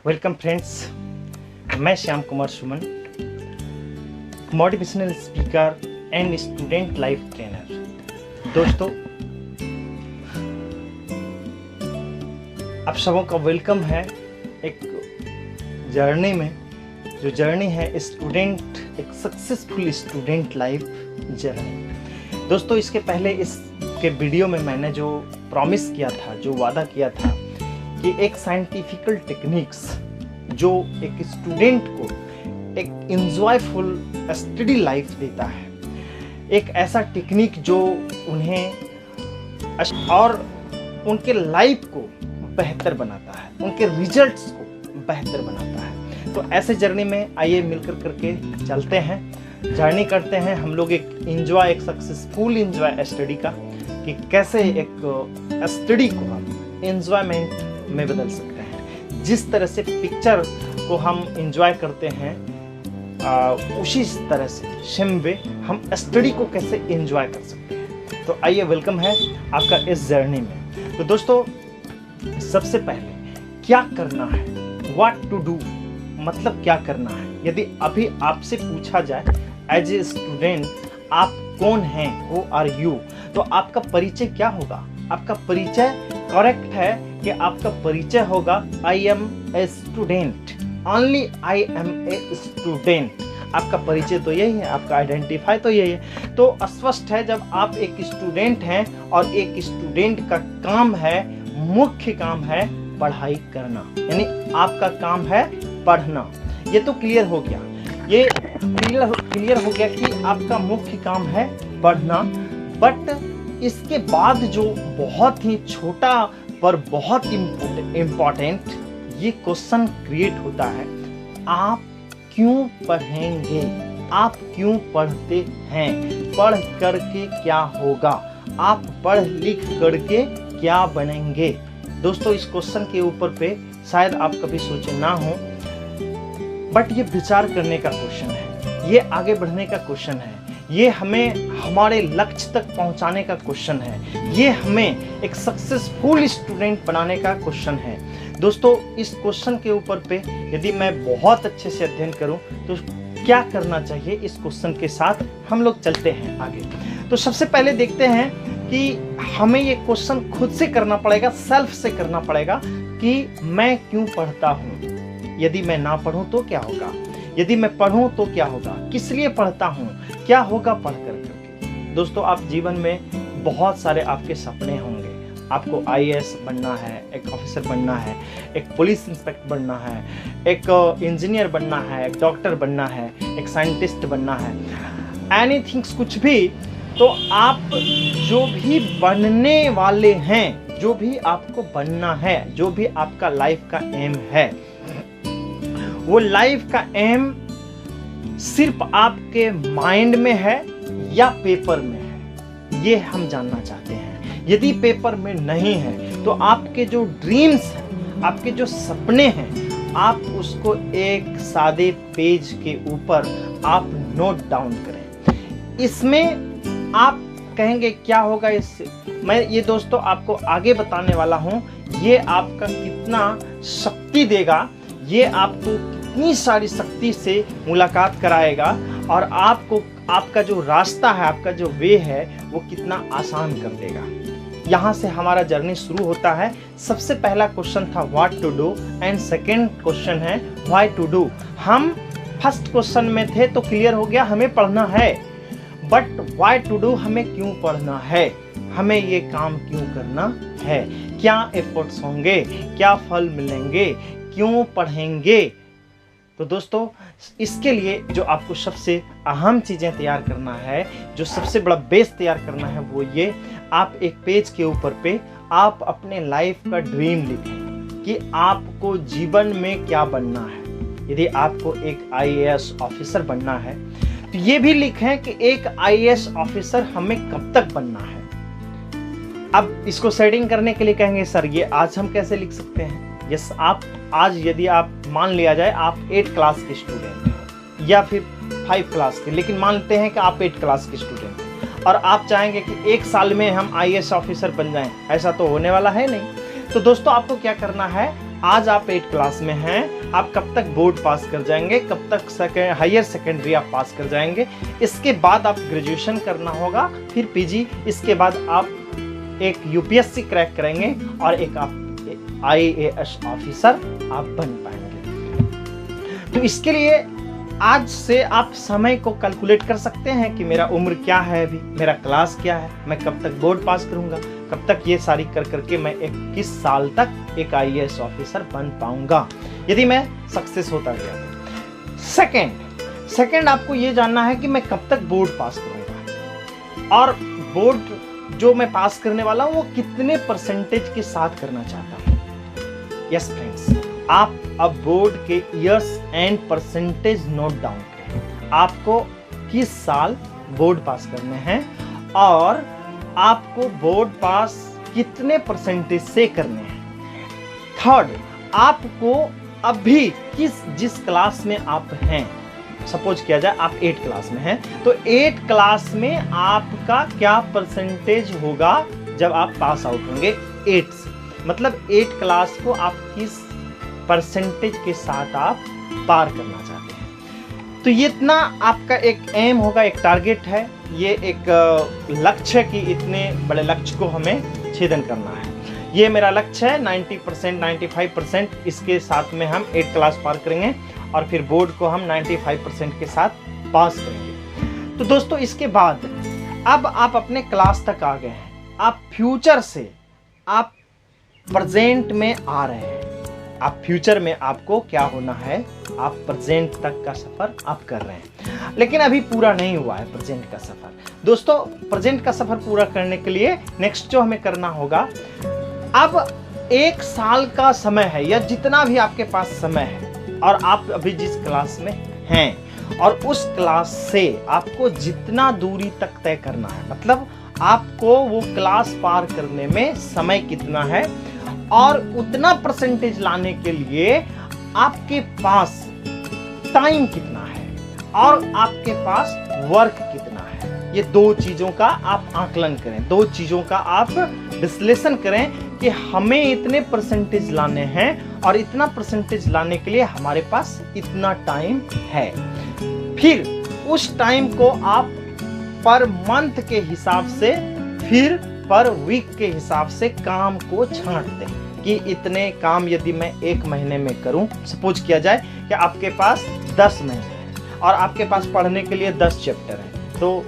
Welcome friends, मैं Shyam Kumar Suman, motivational speaker and student life trainer. दोस्तों, आप सबों का वेलकम है एक जर्नी में, जो जर्नी है एक सक्सेसफुल स्टूडेंट लाइफ जर्नी। दोस्तों, इसके पहले इसके वीडियो में मैंने जो प्रॉमिस किया था, जो वादा किया था कि एक साइंटिफिकल टेक्निक्स जो एक स्टूडेंट को एक इंजॉयफुल स्टडी लाइफ देता है, एक ऐसा टेक्निक जो उन्हें और उनके लाइफ को बेहतर बनाता है, उनके रिजल्ट्स को बेहतर बनाता है। तो ऐसे जर्नी में आइए मिलकर करके चलते हैं, जर्नी करते हैं हम लोग एक सक्सेसफुल इंजॉय स्टडी का, कि कैसे एक स्टडी को हम एंजॉयमेंट में बदल सकते हैं। जिस तरह से पिक्चर को हम एंजॉय करते हैं, उसी तरह से सेम वे हम स्टडी को कैसे एंजॉय कर सकते हैं। तो आइए, वेलकम है आपका इस जर्नी में। तो दोस्तों, सबसे पहले क्या करना है, व्हाट टू डू, मतलब क्या करना है। यदि अभी आपसे पूछा जाए एज ए स्टूडेंट आप कौन हैं, हु आर यू, तो आपका परिचय क्या होगा? आपका परिचय करेक्ट है कि आपका परिचय होगा I am a student, only I am a student. आपका परिचय तो यही है, आपका आइडेंटिफाई तो यही है। तो स्पष्ट है, जब आप एक स्टूडेंट हैं और एक स्टूडेंट का काम है, मुख्य काम है पढ़ाई करना, यानी आपका काम है पढ़ना। ये तो क्लियर हो गया, ये क्लियर हो गया कि आपका मुख्य काम है पढ़ना। बट इसके बाद जो बहुत ही छोटा पर बहुत इम्पोर्टेंट ये क्वेश्चन क्रिएट होता है, आप क्यों पढ़ेंगे, आप क्यों पढ़ते हैं, पढ़ करके क्या होगा, आप पढ़ लिख करके क्या बनेंगे। दोस्तों, इस क्वेश्चन के ऊपर पे शायद आप कभी सोचे ना हो, बट ये विचार करने का क्वेश्चन है, ये आगे बढ़ने का क्वेश्चन है, ये हमें हमारे लक्ष्य तक पहुंचाने का क्वेश्चन है, ये हमें एक सक्सेसफुल स्टूडेंट बनाने का क्वेश्चन है। दोस्तों, इस क्वेश्चन के ऊपर पे यदि मैं बहुत अच्छे से अध्ययन करूं तो क्या करना चाहिए, इस क्वेश्चन के साथ हम लोग चलते हैं आगे। तो सबसे पहले देखते हैं कि हमें ये क्वेश्चन खुद से करना पड़ेगा, सेल्फ से करना पड़ेगा कि मैं क्यों पढ़ता हूँ। यदि मैं ना पढ़ूं तो क्या होगा, यदि मैं पढ़ूं तो क्या होगा, किस लिए पढ़ता हूं, क्या होगा पढ़ कर करके। दोस्तों, आप जीवन में बहुत सारे आपके सपने होंगे। आपको आईएएस बनना है, एक ऑफिसर बनना है, एक पुलिस इंस्पेक्टर बनना है, एक इंजीनियर बनना है, एक डॉक्टर बनना है, एक साइंटिस्ट बनना है, एनीथिंग, कुछ भी। तो आप जो भी बनने वाले हैं, जो भी आपको बनना है, जो भी आपका लाइफ का एम है, वो लाइफ का एम सिर्फ आपके माइंड में है या पेपर में है, ये हम जानना चाहते हैं। यदि पेपर में नहीं है तो आपके जो ड्रीम्स हैं, आपके जो सपने हैं, आप उसको एक सादे पेज के ऊपर आप नोट डाउन करें। इसमें आप कहेंगे क्या होगा इससे, मैं ये दोस्तों आपको आगे बताने वाला हूँ। ये आपका कितना शक्ति देगा, ये आपको कितनी सारी शक्ति से मुलाकात कराएगा, और आपको आपका जो रास्ता है, आपका जो वे है, वो कितना आसान कर देगा। यहाँ से हमारा जर्नी शुरू होता है। सबसे पहला क्वेश्चन था what to do, and second question है व्हाई टू डू। हम फर्स्ट क्वेश्चन में थे तो क्लियर हो गया, हमें पढ़ना है, बट व्हाई टू डू, हमें क्यों पढ़ना है, हमें ये काम क्यों करना है, क्या एफर्ट्स होंगे, क्या फल मिलेंगे, क्यों पढ़ेंगे। तो दोस्तों, इसके लिए जो आपको सबसे अहम चीज़ें तैयार करना है, जो सबसे बड़ा बेस तैयार करना है, वो ये, आप एक पेज के ऊपर पे आप अपने लाइफ का ड्रीम लिखें कि आपको जीवन में क्या बनना है। यदि आपको एक आईएएस ऑफिसर बनना है तो ये भी लिखें कि एक आईएएस ऑफिसर हमें कब तक बनना है। अब इसको सेटिंग करने के लिए कहेंगे सर ये आज हम कैसे लिख सकते हैं। यस, आप आज यदि आप मान लिया जाए आप 8 क्लास के स्टूडेंट हैं या फिर 5 क्लास के, लेकिन मानते हैं कि आप 8 क्लास के स्टूडेंट हैं और आप चाहेंगे कि 1 साल में हम आईएएस ऑफिसर बन जाएं, ऐसा तो होने वाला है नहीं। तो दोस्तों, आपको क्या करना है, आज आप 8 क्लास में हैं, आप कब तक बोर्ड पास कर जाएंगे, कब तक हायर सेकेंडरी आप पास कर जाएंगे। इसके बाद आप ग्रेजुएशन करना होगा, फिर पीजी, इसके बाद आप एक यूपीएससी क्रैक करेंगे और एक आप IAS ऑफिसर आप बन पाएंगे। तो इसके लिए आज से आप समय को कैलकुलेट कर सकते हैं कि मेरा उम्र क्या है, अभी मेरा क्लास क्या है, मैं कब तक बोर्ड पास करूंगा, कब तक ये सारी कर करके मैं 21 साल तक एक IAS ऑफिसर बन पाऊंगा यदि मैं सक्सेस होता गया तो। सेकंड आपको ये जानना है कि मैं कब तक बोर्ड पास करूंगा और बोर्ड जो मैं पास करने वाला हूं वो कितने परसेंटेज के साथ करना चाहता हूं। यस फ्रेंड्स, आप अब बोर्ड के years and percentage note down करें। आपको किस साल बोर्ड पास करने हैं और आपको बोर्ड पास कितने परसेंटेज से करने हैं। थर्ड, आपको अभी जिस क्लास में आप हैं, सपोज किया जाए आप 8 क्लास में हैं, तो 8 क्लास में आपका क्या परसेंटेज होगा जब आप पास आउट होंगे 8 से, मतलब 8 क्लास को आप किस परसेंटेज के साथ आप पार करना चाहते हैं। तो ये इतना आपका एक एम होगा, एक टारगेट है, ये एक लक्ष्य कि इतने बड़े लक्ष्य को हमें छेदन करना है। ये मेरा लक्ष्य है 90%, 95%, इसके साथ में हम 8 क्लास पार करेंगे और फिर बोर्ड को हम 95% के साथ पास करेंगे। तो दोस्तों इसके बाद अब आप अपने क्लास तक आ गए हैं, आप फ्यूचर से आप प्रेजेंट में आ रहे हैं। आप फ्यूचर में आपको क्या होना है, आप प्रेजेंट तक का सफर आप कर रहे हैं, लेकिन अभी पूरा नहीं हुआ है प्रेजेंट का सफर। दोस्तों प्रेजेंट का सफर पूरा करने के लिए नेक्स्ट जो हमें करना होगा, अब 1 साल का समय है या जितना भी आपके पास समय है और आप अभी जिस क्लास में हैं और उस क्लास से आपको जितना दूरी तक तय करना है, मतलब आपको वो क्लास पार करने में समय कितना है और उतना परसेंटेज लाने के लिए आपके पास टाइम कितना है और आपके पास वर्क कितना है। ये 2 चीजों का आप आकलन करें, 2 चीजों का आप विश्लेषण करें कि हमें इतने परसेंटेज लाने हैं और इतना परसेंटेज लाने के लिए हमारे पास इतना टाइम है। फिर उस टाइम को आप पर मंथ के हिसाब से, फिर पर वीक के हिसाब से काम को छांट दें कि इतने काम यदि मैं 1 महीने में करूं, सपोज किया जाए कि आपके पास 10 महीने हैं और आपके पास पढ़ने के लिए 10 चैप्टर है, तो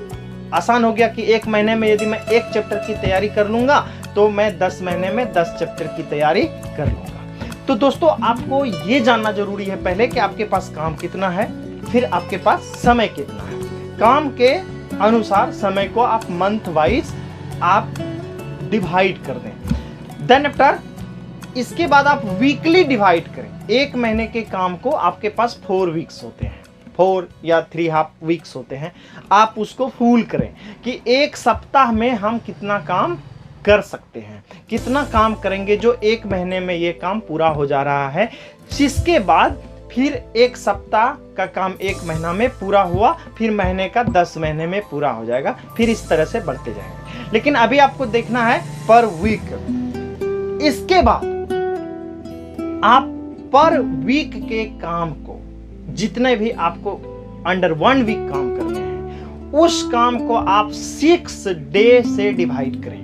आसान हो गया कि 1 महीने में यदि मैं 1 चैप्टर की तैयारी कर लूंगा तो मैं 10 महीने में 10 चैप्टर की तैयारी कर लूंगा। तो दोस्तों आपको ये जानना जरूरी है पहले कि आपके पास काम कितना है, फिर आपके पास समय कितना है। काम के अनुसार समय को आप मंथ वाइज आप डिवाइड कर दें। देन आफ्टर इसके बाद आप वीकली डिवाइड करें। 1 महीने के काम को आपके पास 4 वीक्स होते हैं, 4 या 3.5 वीक्स होते हैं, आप उसको फुल करें कि 1 सप्ताह में हम कितना काम कर सकते हैं, कितना काम करेंगे जो 1 महीने में ये काम पूरा हो जा रहा है। इसके बाद फिर 1 सप्ताह का काम 1 महीना में पूरा हुआ, फिर महीने का 10 महीने में पूरा हो जाएगा, फिर इस तरह से बढ़ते जाएंगे। लेकिन अभी आपको देखना है पर वीक। इसके बाद आप पर वीक के काम को, जितने भी आपको अंडर 1 वीक काम करने हैं, उस काम को आप 6 डे से डिवाइड करें।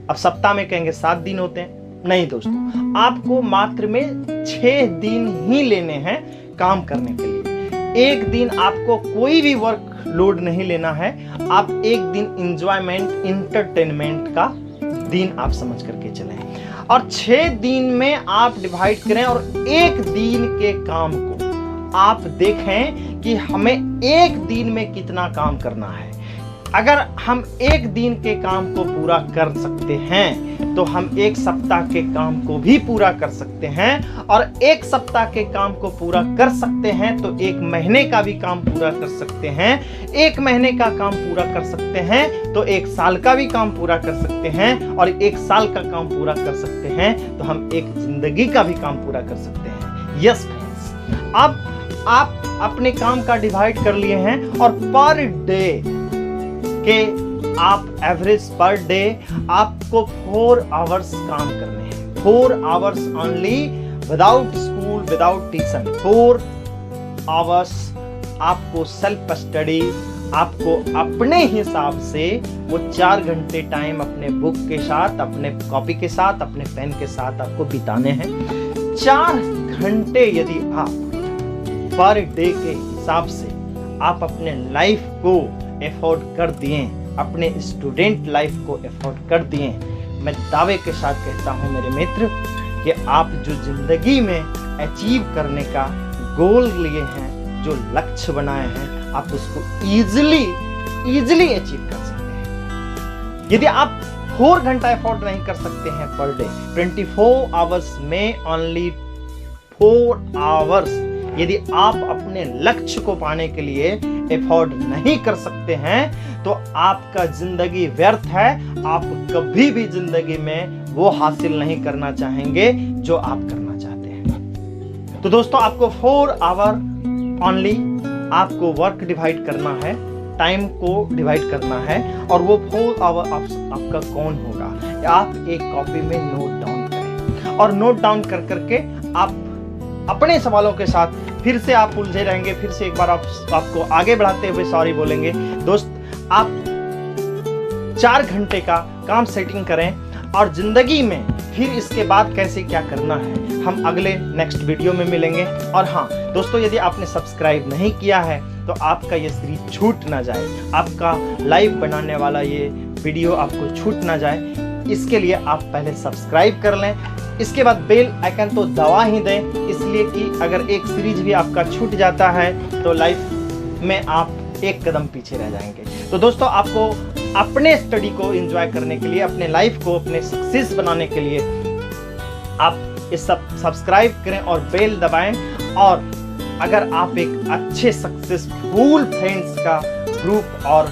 अब सप्ताह में कहेंगे 7 दिन होते हैं, नहीं दोस्तों, आपको मात्र में 6 दिन ही लेने हैं काम करने के लिए। 1 दिन आपको कोई भी वर्क लोड नहीं लेना है, आप 1 दिन एंजॉयमेंट इंटरटेनमेंट का दिन आप समझ करके चलें और 6 दिन में आप डिवाइड करें और 1 दिन के काम को आप देखें कि हमें 1 दिन में कितना काम करना है। अगर हम 1 दिन के काम को पूरा कर सकते हैं तो हम 1 सप्ताह के काम को भी पूरा कर सकते हैं और 1 सप्ताह के काम को पूरा कर सकते हैं तो 1 महीने का भी काम पूरा कर सकते हैं। 1 महीने का काम पूरा कर सकते हैं तो 1 साल का भी काम पूरा कर सकते हैं और 1 साल का काम पूरा कर सकते हैं तो हम 1 जिंदगी का भी काम पूरा कर सकते हैं। यस फ्रेंड्स, अब आप अपने काम का डिवाइड कर लिए हैं और पर डे के आप एवरेज पर डे आपको 4 आवर्स काम करने हैं। 4 hours only without school, without tuition, 4 hours आपको सेल्फ स्टडी, आपको अपने हिसाब से वो 4 घंटे टाइम अपने बुक के साथ, अपने कॉपी के साथ, अपने पेन के साथ आपको बिताने हैं। 4 घंटे यदि आप पर डे के हिसाब से आप अपने लाइफ को एफोर्ड कर दिए, अपने स्टूडेंट लाइफ को एफोर्ड कर दिए, मैं दावे के साथ कहता हूं मेरे मित्र कि आप जो जिंदगी में अचीव करने का गोल लिए हैं, जो लक्ष्य बनाए हैं, आप उसको इजीली अचीव कर सकते हैं। यदि आप 4 घंटा एफोर्ड नहीं कर सकते हैं पर डे, 24 आवर्स में ओनली 4 आवर्स यदि आप अपने लक्ष्य को पाने के लिए एफोर्ड नहीं कर सकते हैं, तो आपका जिंदगी व्यर्थ है। आप कभी भी जिंदगी में वो हासिल नहीं करना चाहेंगे जो आप करना चाहते हैं। तो दोस्तों, आपको 4 आवर ओनली आपको वर्क डिवाइड करना है, टाइम को डिवाइड करना है, और वो 4 आवर आपका कौन होगा, आप एक कॉपी में नोट डाउन करें, और नोट डाउन कर करके आप अपने सवालों के साथ फिर से आप उलझे रहेंगे। फिर से एक बार आपको आगे बढ़ाते हुए सॉरी बोलेंगे। दोस्त, आप 4 घंटे का काम सेटिंग करें, और जिंदगी में फिर इसके बाद कैसे क्या करना है हम अगले नेक्स्ट वीडियो में मिलेंगे। और हाँ दोस्तों, यदि आपने सब्सक्राइब नहीं किया है तो आपका ये सीरीज छूट ना जाए, आपका लाइव बनाने वाला ये वीडियो आपको छूट ना जाए, इसके लिए आप पहले सब्सक्राइब कर लें। इसके बाद बेल आइकन तो दबा ही दें, इसलिए कि अगर एक सीरीज भी आपका छूट जाता है तो लाइफ में आप एक कदम पीछे रह जाएंगे। तो दोस्तों, आपको अपने स्टडी को एंजॉय करने के लिए, अपने लाइफ को अपने सक्सेस बनाने के लिए आप इस सब सब्सक्राइब करें और बेल दबाएं। और अगर आप एक अच्छे सक्सेसफुल फ्रेंड्स का ग्रुप और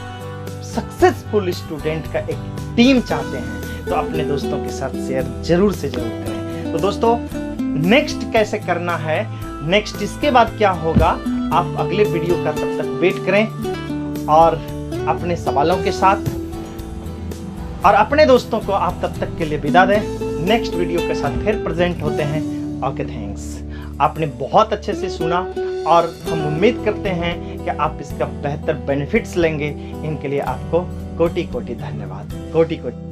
सक्सेसफुल स्टूडेंट का एक टीम चाहते हैं तो अपने दोस्तों के साथ शेयर जरूर से जरूर करें। तो दोस्तों, नेक्स्ट कैसे करना है, नेक्स्ट इसके बाद क्या होगा, आप अगले वीडियो का तब तक वेट करें और अपने सवालों के साथ, और अपने दोस्तों को आप तब तक के लिए विदा दें। नेक्स्ट वीडियो के साथ फिर प्रेजेंट होते हैं। Okay, thanks. आपने बहुत अच्छे से सुना और हम उम्मीद करते हैं कि आप इसका बेहतर बेनिफिट्स लेंगे। इनके लिए आपको कोटि कोटि धन्यवाद। कोटि कोटि